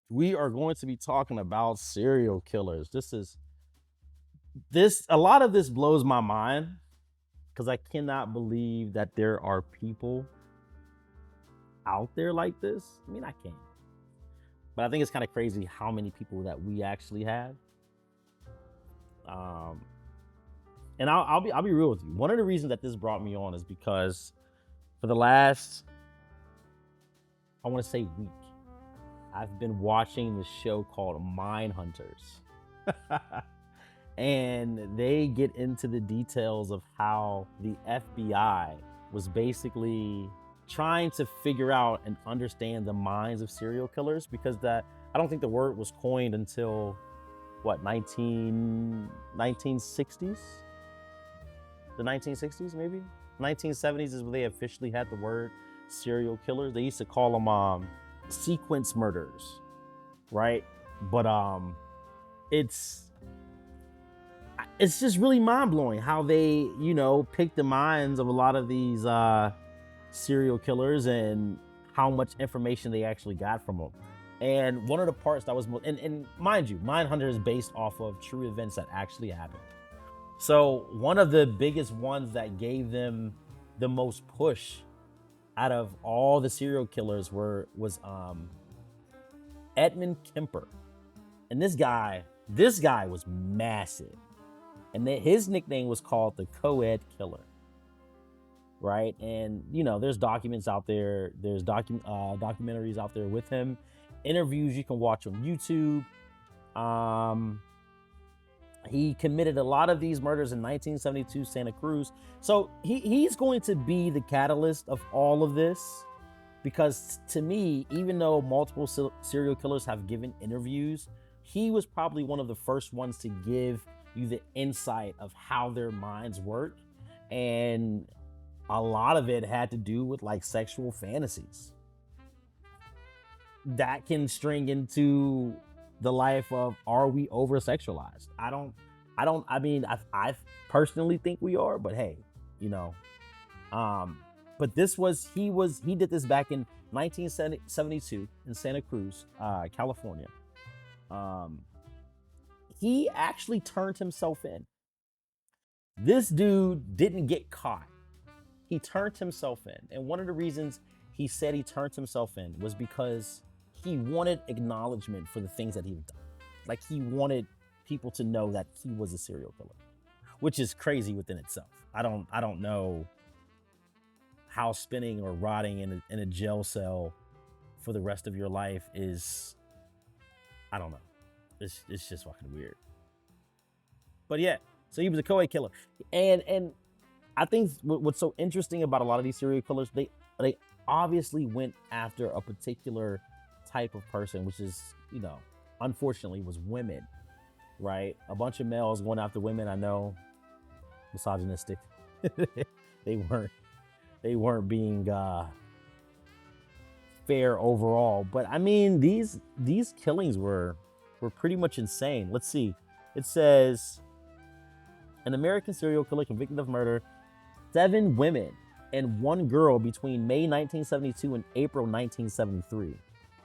We are going to be talking about serial killers. A lot of this blows my mind because I cannot believe that there are people out there like this. I mean, I can, but I think it's kind of crazy how many people that we actually have. Um, and I'll be real with you. One of the reasons that this brought me on is because for the last, I want to say, week, I've been watching this show called Mind Hunters. And they get into the details of how the FBI was basically trying to figure out and understand the minds of serial killers, because that I don't think the word was coined until what, 1960s, the 1960s, maybe 1970s is when they officially had the word serial killers. They used to call them sequence murders, right? But it's just really mind-blowing how they, pick the minds of a lot of these serial killers and how much information they actually got from them. And one of the parts that was most, and mind you, Mindhunter is based off of true events that actually happened. So one of the biggest ones that gave them the most push out of all the serial killers was Edmund Kemper. And this guy was massive. And his nickname was called the Co-Ed Killer, right? And there's documents out there, there's documentaries out there with him, interviews you can watch on YouTube. He committed a lot of these murders in 1972 Santa Cruz. So he's going to be the catalyst of all of this, because to me, even though multiple serial killers have given interviews, he was probably one of the first ones to give you the insight of how their minds work. And a lot of it had to do with like sexual fantasies that can string into the life of, are we over sexualized? I mean, I personally think we are, but hey, but he did this back in 1972 in Santa Cruz, California. He actually turned himself in. This dude didn't get caught. He turned himself in. And one of the reasons he said he turned himself in was because he wanted acknowledgement for the things that he'd done. Like, he wanted people to know that he was a serial killer, which is crazy within itself. I don't know how spinning or rotting in a jail cell for the rest of your life is, I don't know. It's just fucking weird. But yeah, so he was a co-ed killer. And I think what's so interesting about a lot of these serial killers, they obviously went after a particular type of person, which is, unfortunately was women, right? A bunch of males going after women. I know, misogynistic. they weren't being fair overall. But I mean, these killings were pretty much insane. Let's see. It says, an American serial killer convicted of murder 7 women and 1 girl between May 1972 and April 1973.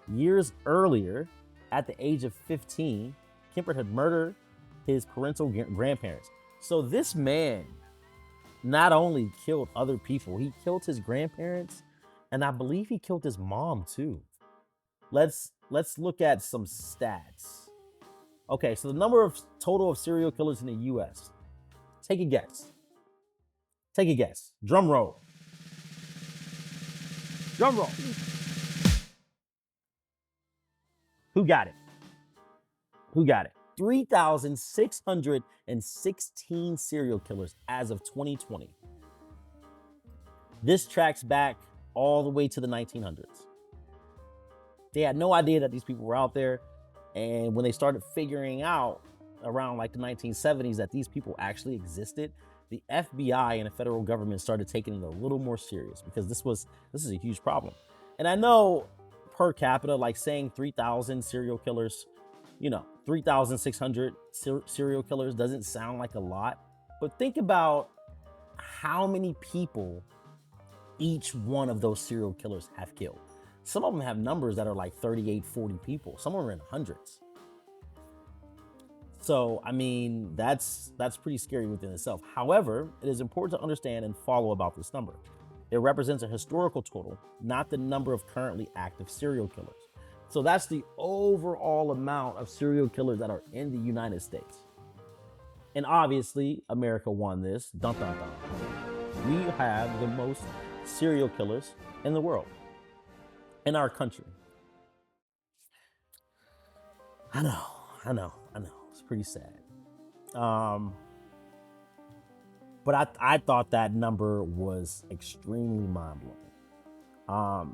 Years earlier, at the age of 15, Kemper had murdered his parental grandparents. So this man not only killed other people, he killed his grandparents, and I believe he killed his mom too. Let's look at some stats. Okay, so the number of total of serial killers in the US. Take a guess. Take a guess. Drum roll. Drum roll. Who got it? Who got it? 3,616 serial killers as of 2020. This tracks back all the way to the 1900s. They had no idea that these people were out there. And when they started figuring out around like the 1970s that these people actually existed, the FBI and the federal government started taking it a little more serious, because this is a huge problem. And I know per capita, like saying 3,000 serial killers, 3,600 serial killers doesn't sound like a lot, but think about how many people each one of those serial killers have killed. Some of them have numbers that are like 38, 40 people. Some are in hundreds. So, I mean, that's pretty scary within itself. However, it is important to understand and follow about this number. It represents a historical total, not the number of currently active serial killers. So that's the overall amount of serial killers that are in the United States. And obviously, America won this. Dun, dun, dun. We have the most serial killers in the world, in our country. I know. It's pretty sad. But I thought that number was extremely mind-blowing.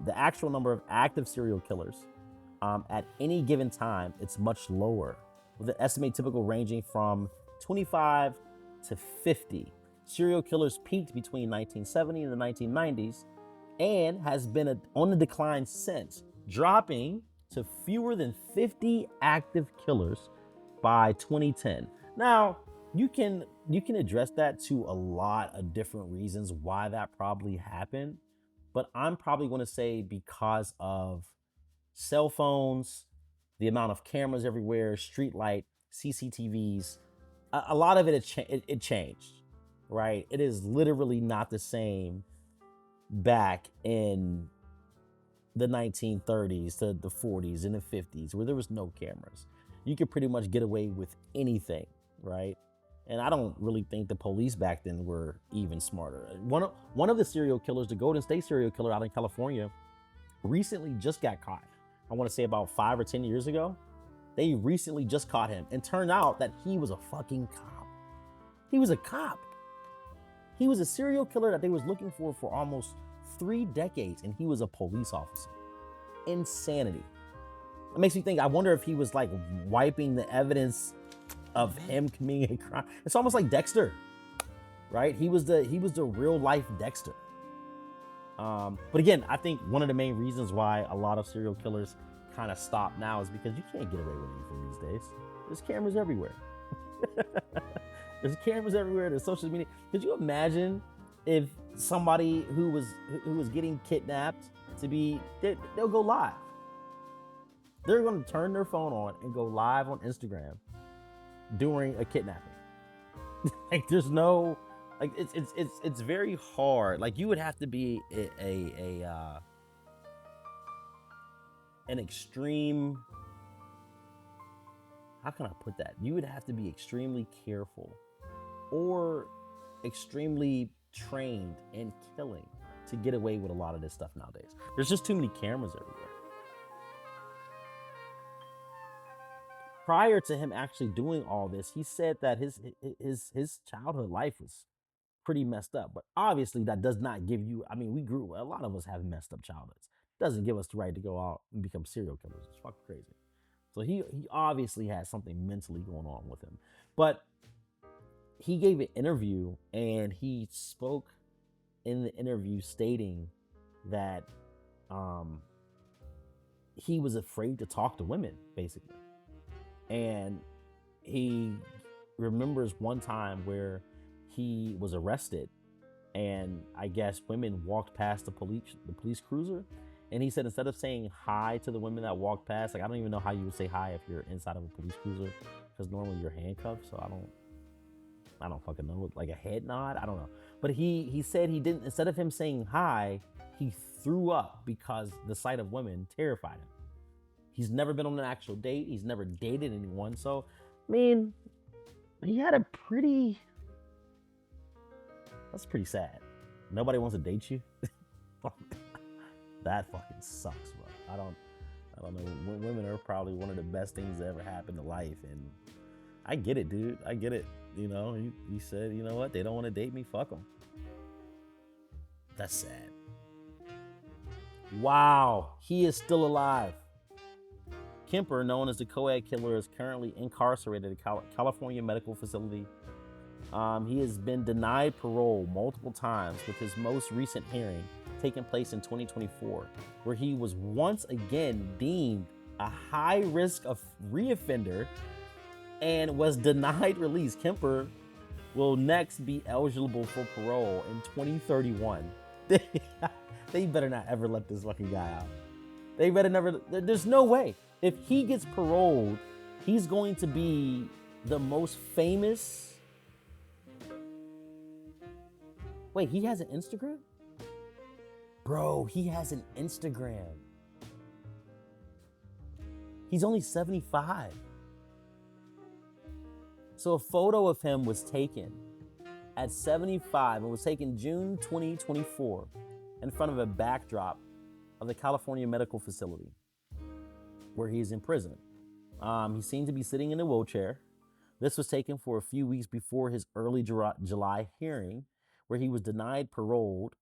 The actual number of active serial killers at any given time, it's much lower, with an estimated typical ranging from 25 to 50. Serial killers peaked between 1970 and the 1990s and has been on the decline since, dropping to fewer than 50 active killers by 2010. Now, you can address that to a lot of different reasons why that probably happened, but I'm probably going to say because of cell phones, the amount of cameras everywhere, street light, CCTVs. A lot of it changed, right? It is literally not the same back in the 1930s to the 40s and the 50s where there was no cameras. You could pretty much get away with anything, right? And I don't really think the police back then were even smarter. One of the serial killers, the Golden State serial killer out in California, recently just got caught. I want to say about 5 or 10 years ago. They recently just caught him, and turned out that he was a fucking cop. He was a cop. He was a serial killer that they was looking for almost 3 decades, and he was a police officer. Insanity. It makes me think, I wonder if he was like wiping the evidence of him committing a crime. It's almost like Dexter, right? He was the real life Dexter. But again, I think one of the main reasons why a lot of serial killers kind of stop now is because you can't get away with anything these days. There's cameras everywhere. There's cameras everywhere. There's social media. Could you imagine if somebody who was getting kidnapped they'll go live. They're going to turn their phone on and go live on Instagram during a kidnapping. Like there's no, like it's very hard. Like you would have to be an extreme, how can I put that? You would have to be extremely careful or extremely trained in killing to get away with a lot of this stuff nowadays. There's just too many cameras everywhere. Prior to him actually doing all this, he said that his childhood life was pretty messed up. But obviously that does not give you, I mean, a lot of us have messed up childhoods. It doesn't give us the right to go out and become serial killers. It's fucking crazy. So he obviously has something mentally going on with him. But he gave an interview, and he spoke in the interview stating that he was afraid to talk to women, basically. And he remembers one time where he was arrested, and I guess women walked past the police cruiser, and he said instead of saying hi to the women that walked past, like I don't even know how you would say hi if you're inside of a police cruiser, because normally you're handcuffed. So I don't fucking know, like a head nod, I don't know. But he said he didn't, instead of him saying hi, he threw up because the sight of women terrified him. He's never been on an actual date. He's never dated anyone. So, I mean, he had a that's pretty sad. Nobody wants to date you. That fucking sucks, bro. I don't know. Women are probably one of the best things that ever happened to life. And I get it, dude. I get it. You know, he said, you know what? They don't want to date me. Fuck them. That's sad. Wow. He is still alive. Kemper, known as the co-ed killer, is currently incarcerated at a California medical facility. He has been denied parole multiple times, with his most recent hearing taking place in 2024, where he was once again deemed a high risk of reoffender and was denied release. Kemper will next be eligible for parole in 2031. They better not ever let this fucking guy out. They better never. There's no way. If he gets paroled, he's going to be the most famous. Wait, he has an Instagram? Bro, he has an Instagram. He's only 75. So a photo of him was taken at 75 and was taken June 2024 in front of a backdrop of the California medical facility where he's in prison. He seemed to be sitting in a wheelchair. This was taken for a few weeks before his early July hearing, where he was denied parole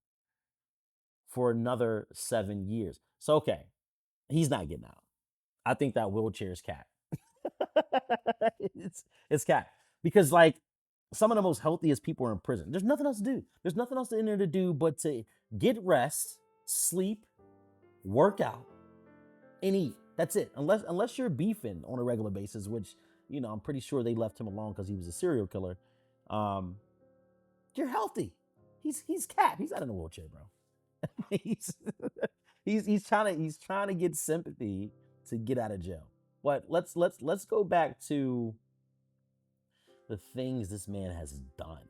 for another 7 years. So, okay, he's not getting out. I think that wheelchair is cat. it's cat. Because, like, some of the most healthiest people are in prison. There's nothing else to do. There's nothing else in there to do but to get rest, sleep, work out, and eat. That's it. Unless you're beefing on a regular basis, which, you know, I'm pretty sure they left him alone because he was a serial killer. You're healthy. He's cat. He's not in a wheelchair, bro. he's trying to get sympathy to get out of jail. But let's go back to the things this man has done.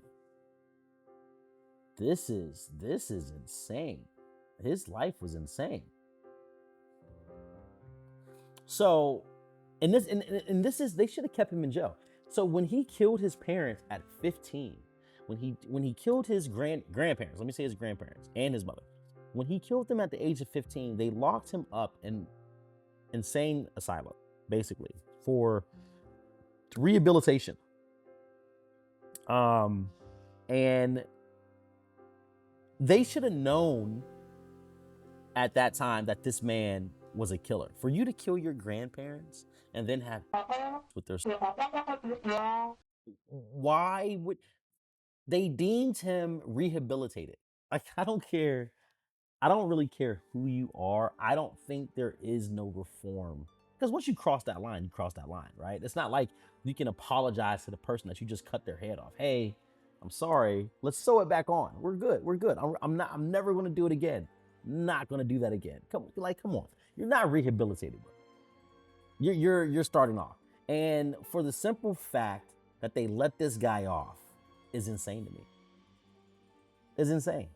This is insane. His life was insane. So, and this is, they should have kept him in jail. So when he killed his parents at 15, when he killed his grandparents, let me say his grandparents and his mother, when he killed them at the age of 15, they locked him up in insane asylum, basically, for rehabilitation. And they should have known at that time that this man was a killer. For you to kill your grandparents and then have with their, why would they deemed him rehabilitated? Like, I don't care. I don't really care who you are. I don't think there is no reform. Because once you cross that line, you cross that line, right? It's not like you can apologize to the person that you just cut their head off. Hey, I'm sorry. Let's sew it back on. We're good. We're good. I'm never going to do it again. Not going to do that again. Come on. You're not rehabilitated, bro. You're starting off. And for the simple fact that they let this guy off is insane to me. It's insane.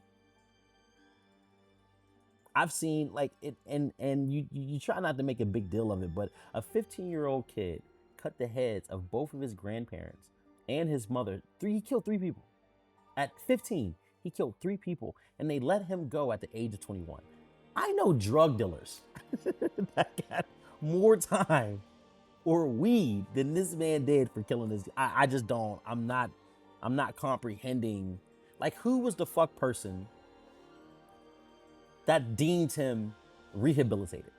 I've seen, like, it, and you try not to make a big deal of it, but a 15-year-old kid cut the heads of both of his grandparents and his mother. He killed 3 people. At 15, he killed 3 people, and they let him go at the age of 21. I know drug dealers that got more time or weed than this man did for killing this. I just don't. I'm not comprehending. Like, who was the fuck person that deemed him rehabilitated?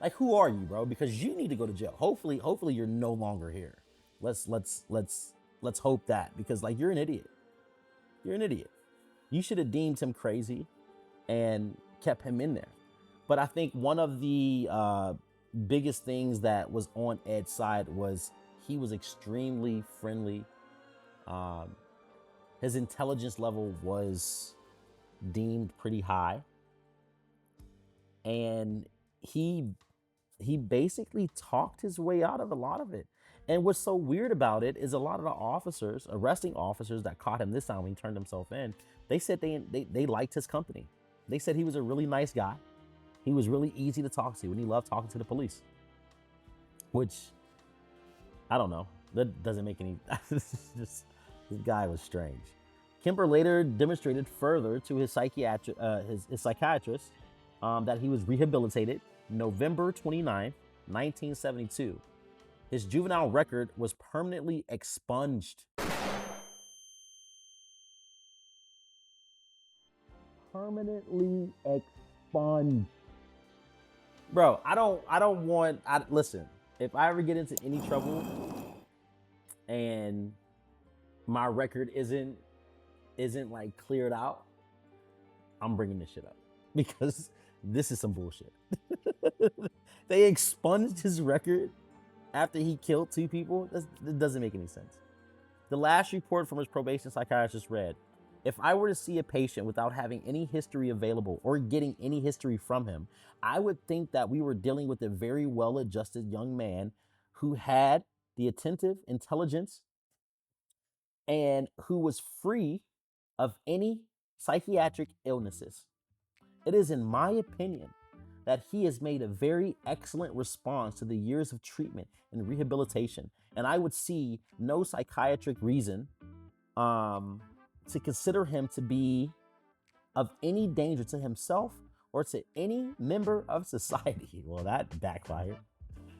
Like, who are you, bro? Because you need to go to jail. Hopefully you're no longer here. Let's hope that, because, like, you're an idiot. You're an idiot. You should have deemed him crazy and kept him in there. But I think one of the biggest things that was on Ed's side was he was extremely friendly. His intelligence level was deemed pretty high, and he basically talked his way out of a lot of it. And what's so weird about it is a lot of the arresting officers that caught him this time when he turned himself in, they said they liked his company. They said he was a really nice guy. He was really easy to talk to, and he loved talking to the police. Which, I don't know. That doesn't make any. This guy was strange. Kimber later demonstrated further to his psychiatrist that he was rehabilitated November 29th, 1972. His juvenile record was permanently expunged. Permanently expunged. Bro, listen, if I ever get into any trouble and my record isn't like cleared out, I'm bringing this shit up, because this is some bullshit. They expunged his record after he killed 2 people. That doesn't make any sense. The last report from his probation psychiatrist read, If I were to see a patient without having any history available or getting any history from him, I would think that we were dealing with a very well-adjusted young man who had the attentive intelligence and who was free of any psychiatric illnesses. It is, in my opinion, that he has made a very excellent response to the years of treatment and rehabilitation. And I would see no psychiatric reason to consider him to be of any danger to himself or to any member of society. Well, that backfired.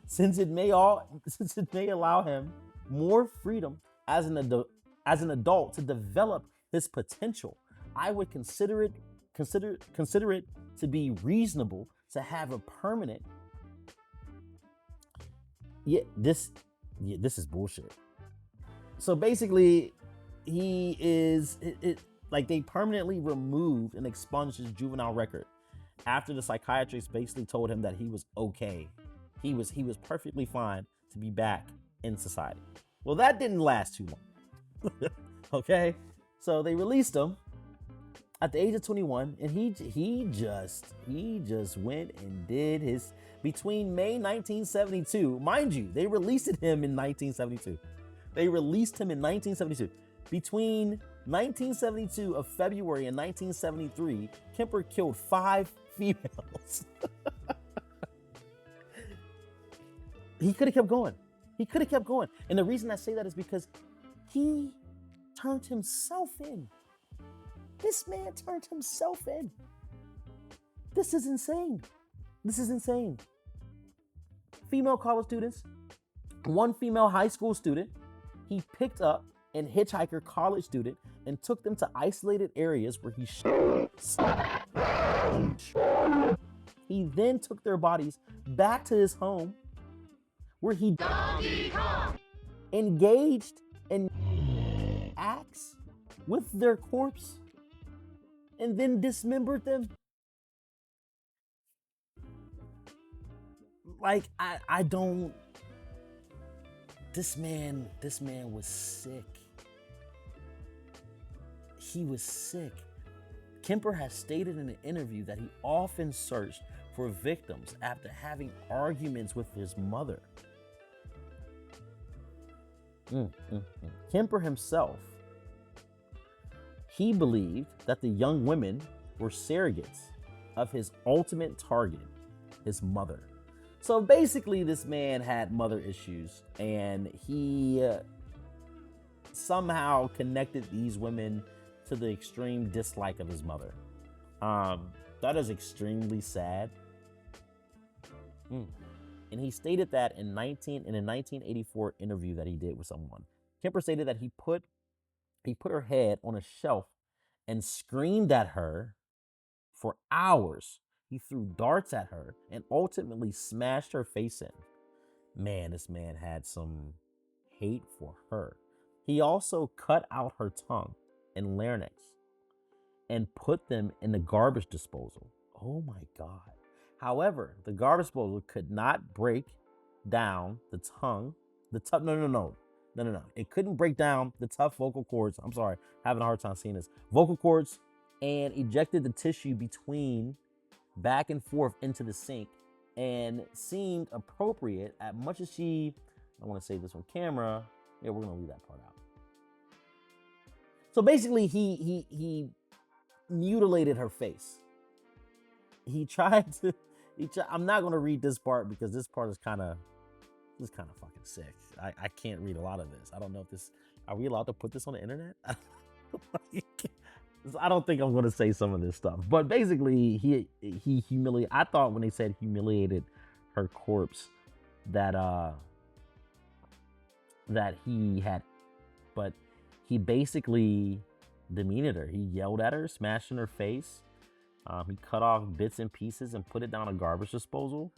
Since it may allow him more freedom as an adult to develop his potential, I would consider it to be reasonable to have a permanent. This is bullshit. So basically, he is like they permanently removed and expunged his juvenile record after the psychiatrist basically told him that he was okay. He was perfectly fine to be back in society. Well, that didn't last too long. Okay, so they released him at the age of 21, and he just went and did his between May 1972. Mind you, they released him in 1972. They released him in 1972. Between 1972 of February and 1973, Kemper killed 5 females. He could have kept going. He could have kept going. And the reason I say that is because he turned himself in. This man turned himself in. This is insane. This is insane. Female college students, one female high school student, he picked up and hitchhiker college student and took them to isolated areas where he He then took their bodies back to his home where he engaged in acts with their corpse and then dismembered them. Like, I don't. This man was sick. He was sick. Kemper has stated in an interview that he often searched for victims after having arguments with his mother. Kemper himself, he believed that the young women were surrogates of his ultimate target, his mother. So basically, this man had mother issues, and he somehow connected these women to the extreme dislike of his mother. That is extremely sad. And he stated that in a 1984 interview that he did with someone. Kemper stated that he put her head on a shelf and screamed at her for hours. He threw darts at her and ultimately smashed her face in. Man, this man had some hate for her. He also cut out her tongue and larynx and put them in the garbage disposal. Oh my God. However, the garbage disposal could not break down the tongue. No. It couldn't break down the tough vocal cords. I'm sorry, having a hard time seeing this. Vocal cords, and ejected the tissue between back and forth into the sink, and seemed appropriate at much as she, I want to say this on camera. Yeah, we're gonna leave that part out. So basically, he mutilated her face. I'm not gonna read this part because this part is kind of fucking sick. I can't read a lot of this. I don't know if this, are we allowed to put this on the internet? I don't think I'm going to say some of this stuff, but basically he humiliated. I thought when they said humiliated her corpse that he had, but he basically demeaned her. He yelled at her, smashed in her face. He cut off bits and pieces and put it down a garbage disposal,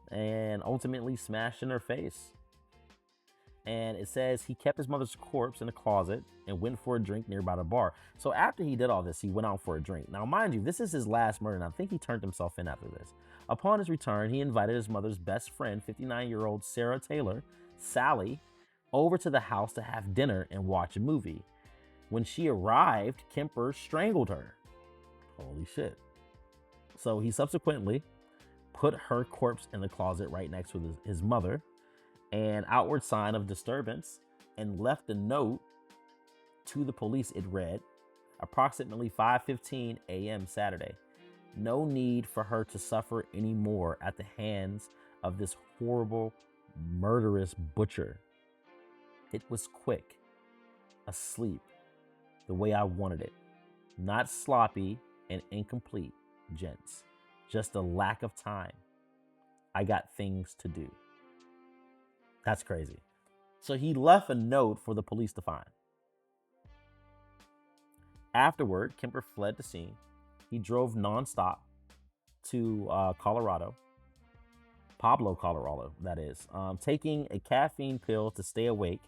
and ultimately smashed in her face. And it says he kept his mother's corpse in a closet and went for a drink nearby the bar. So after he did all this, he went out for a drink. Now, mind you, this is his last murder, and I think he turned himself in after this. Upon his return, he invited his mother's best friend, 59-year-old Sarah Taylor, Sally, over to the house to have dinner and watch a movie. When she arrived, Kemper strangled her. Holy shit. So he subsequently put her corpse in the closet right next to his mother, an outward sign of disturbance, and left a note to the police. It read, approximately 5:15 a.m. Saturday. No need for her to suffer anymore at the hands of this horrible, murderous butcher. It was quick, asleep, the way I wanted it. Not sloppy and incomplete, gents. Just a lack of time. I got things to do. That's crazy. So he left a note for the police to find. Afterward, Kemper fled the scene. He drove nonstop to Colorado, Pablo, Colorado, that is, taking a caffeine pill to stay awake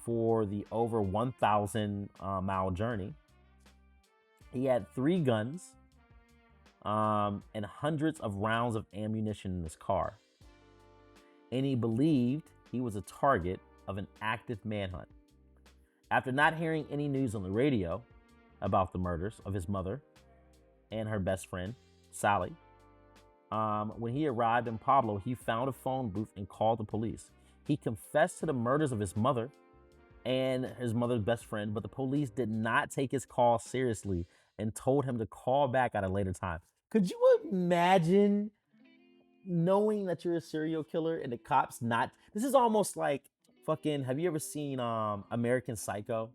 for the over 1,000 mile journey. He had 3 guns and hundreds of rounds of ammunition in his car. And he believed he was a target of an active manhunt. After not hearing any news on the radio about the murders of his mother and her best friend, Sally, when he arrived in Pablo, he found a phone booth and called the police. He confessed to the murders of his mother and his mother's best friend, but the police did not take his call seriously and told him to call back at a later time. Could you imagine knowing that you're a serial killer and the cops not? This is almost like fucking, have you ever seen American Psycho?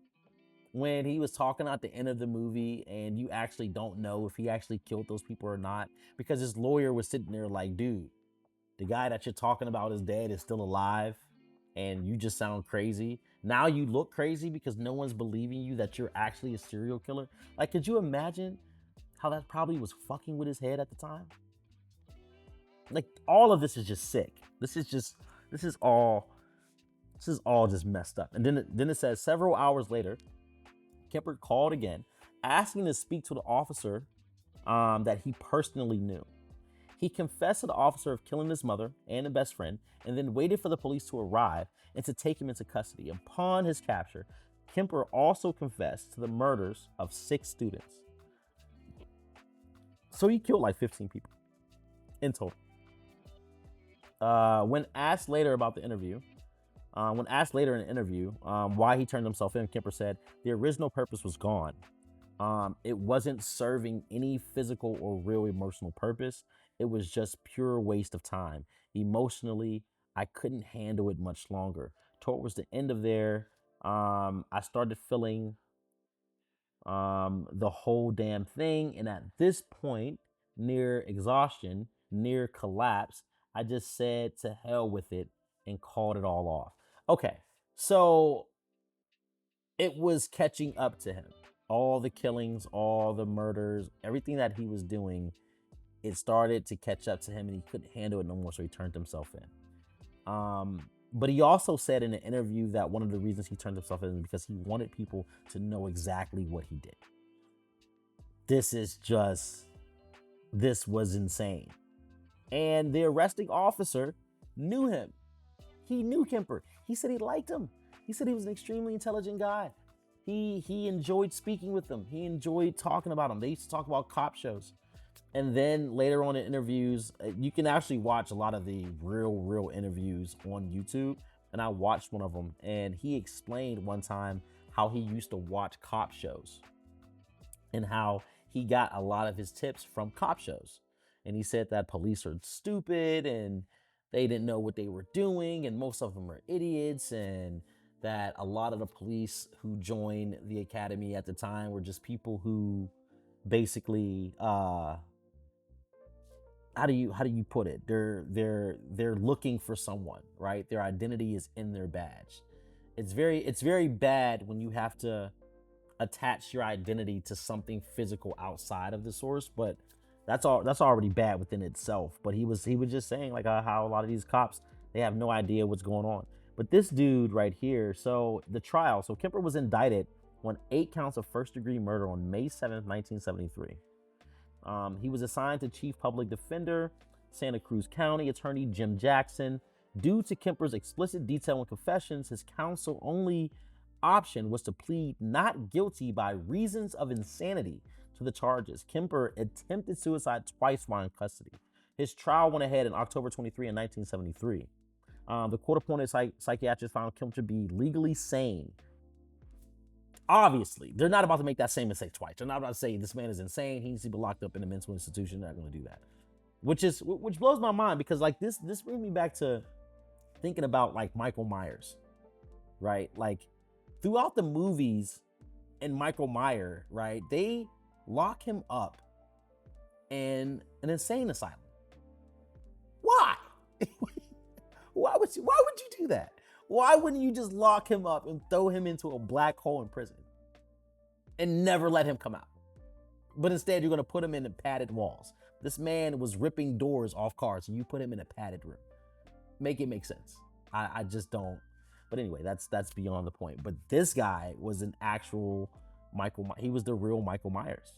When he was talking at the end of the movie and you actually don't know if he actually killed those people or not, because his lawyer was sitting there like, dude, the guy that you're talking about is dead, is still alive, and you just sound crazy. Now you look crazy because no one's believing you that you're actually a serial killer. Like, could you imagine how that probably was fucking with his head at the time? Like, all of this is just sick. This is all just messed up. And then it says several hours later, Kemper called again, asking to speak to the officer that he personally knew. He confessed to the officer of killing his mother and a best friend, and then waited for the police to arrive and to take him into custody. Upon his capture, Kemper also confessed to the murders of 6 students. So he killed like 15 people in total. When asked later in the interview why he turned himself in, Kemper said the original purpose was gone. It wasn't serving any physical or real emotional purpose. It was just pure waste of time. Emotionally, I couldn't handle it much longer. Towards the end of there, I started feeling the whole damn thing. And at this point, near exhaustion, near collapse, I just said to hell with it and called it all off. Okay, so it was catching up to him. All the killings, all the murders, everything that he was doing, it started to catch up to him and he couldn't handle it no more, so he turned himself in. But he also said in an interview that one of the reasons he turned himself in is because he wanted people to know exactly what he did. This was insane. And the arresting officer knew him. He knew Kemper. He said he liked him. He said he was an extremely intelligent guy. He enjoyed speaking with them. He enjoyed talking about them. They used to talk about cop shows. And then later on in interviews, you can actually watch a lot of the real interviews on YouTube. And I watched one of them, and he explained one time how he used to watch cop shows and how he got a lot of his tips from cop shows. And he said that police are stupid and they didn't know what they were doing, and most of them are idiots, and that a lot of the police who joined the academy at the time were just people who basically how do you put it? They're looking for someone, right? Their identity is in their badge. It's very bad when you have to attach your identity to something physical outside of the source, but that's already bad within itself. But he was just saying like how a lot of these cops, they have no idea what's going on. But this dude right here, so the trial, so Kemper was indicted on 8 counts of first-degree murder on May 7th, 1973. He was assigned to Chief Public Defender, Santa Cruz County Attorney Jim Jackson. Due to Kemper's explicit detail and confessions, his counsel only option was to plead not guilty by reasons of insanity to the charges. Kemper attempted suicide twice while in custody. His trial went ahead in October 23 in 1973. The court-appointed psychiatrist found Kemper to be legally sane. Obviously, they're not about to make that same mistake twice. They're not about to say this man is insane. He needs to be locked up in a mental institution. They're not going to do that, which blows my mind, because like this brings me back to thinking about like Michael Myers, right? Like throughout the movies and Michael Myers, right? They lock him up in an insane asylum. Why? Why would you do that? Why wouldn't you just lock him up and throw him into a black hole in prison and never let him come out? But instead, you're going to put him in the padded walls. This man was ripping doors off cars, and you put him in a padded room. Make it make sense. I just don't. But anyway, that's beyond the point. But this guy was an actual he was the real Michael Myers.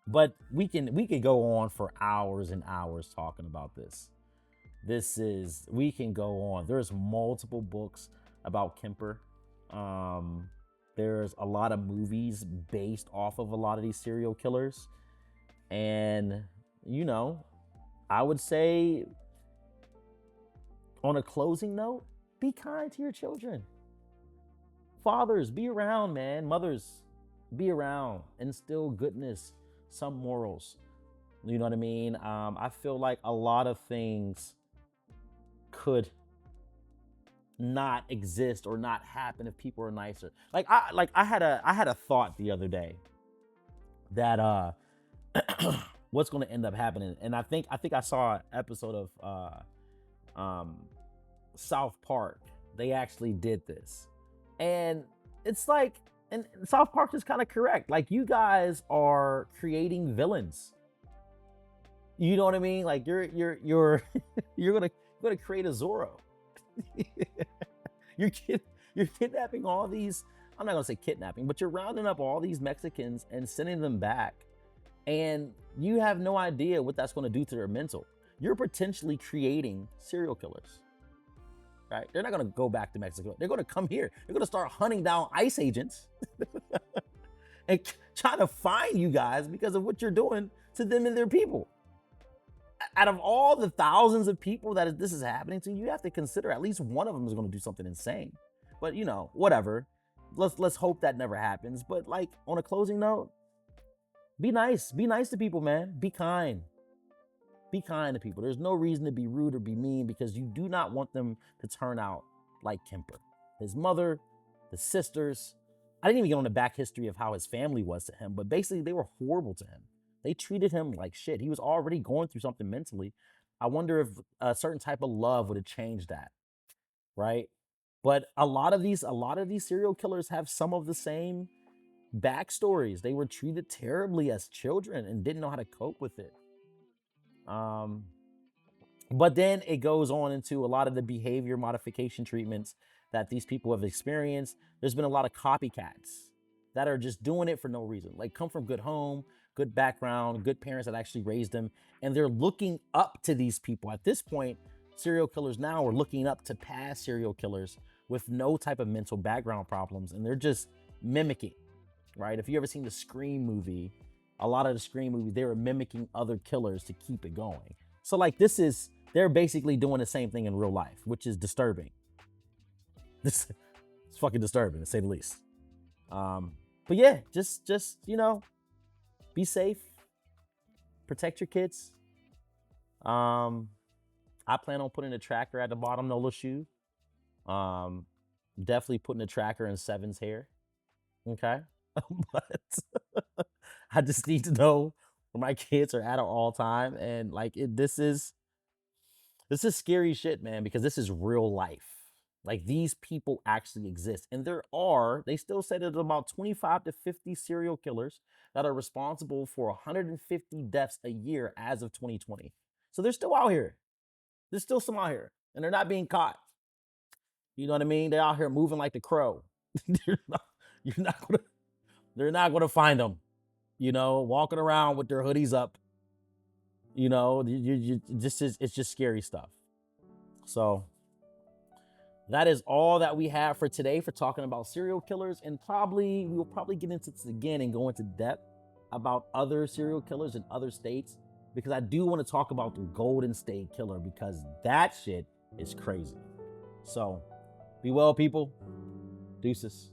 But we could go on for hours and hours talking about this. We can go on. There's multiple books about Kemper. There's a lot of movies based off of a lot of these serial killers. And, you know, I would say on a closing note, be kind to your children. Fathers, be around, man. Mothers, be around. Instill goodness, some morals. You know what I mean? I feel like a lot of things could not exist or not happen if people are nicer. I had a thought the other day that what's going to end up happening, and I think I saw an episode of South Park. They actually did this, and it's like, and South Park is kind of correct. Like, you guys are creating villains. You know what I mean? Like you're gonna create a Zorro. You're kidnapping all these. I'm not gonna say kidnapping, but you're rounding up all these Mexicans and sending them back, and you have no idea what that's gonna do to their mental. You're potentially creating serial killers, right? They're not gonna go back to Mexico. They're gonna come here. They're gonna start hunting down ICE agents and trying to find you guys because of what you're doing to them and their people. Out of all the thousands of people that this is happening to, you have to consider at least one of them is going to do something insane. But, you know, whatever. Let's hope that never happens. But like, on a closing note, be nice. Be nice to people, man. Be kind. Be kind to people. There's no reason to be rude or be mean, because you do not want them to turn out like Kemper. His mother, the sisters. I didn't even get on the back history of how his family was to him, but basically they were horrible to him. They treated him like shit. He was already going through something mentally. I wonder if a certain type of love would have changed that, right? But a lot of these serial killers have some of the same backstories. They were treated terribly as children and didn't know how to cope with it. But then it goes on into a lot of the behavior modification treatments that these people have experienced. There's been a lot of copycats that are just doing it for no reason. Like, come from good home, good background, good parents that actually raised them, and they're looking up to these people. At this point, serial killers now are looking up to past serial killers with no type of mental background problems, and they're just mimicking, right? If you ever seen the Scream movie, a lot of the Scream movies, they were mimicking other killers to keep it going. So like, they're basically doing the same thing in real life, which is disturbing. It's fucking disturbing, to say the least. But yeah, just you know, be safe, protect your kids. I plan on putting a tracker at the bottom of the shoe. Definitely putting a tracker in Seven's hair. Okay. But I just need to know where my kids are at all time. And like, this is scary shit, man, because this is real life. Like, these people actually exist. And they still say there's about 25 to 50 serial killers that are responsible for 150 deaths a year as of 2020. So they're still out here. There's still some out here, and they're not being caught. You know what I mean? They're out here moving like the crow. They're not gonna find them. You know, walking around with their hoodies up. You know, it's just scary stuff. So that is all that we have for today for talking about serial killers. And we'll probably get into this again and go into depth about other serial killers in other states, because I do want to talk about the Golden State Killer, because that shit is crazy. So be well, people. Deuces.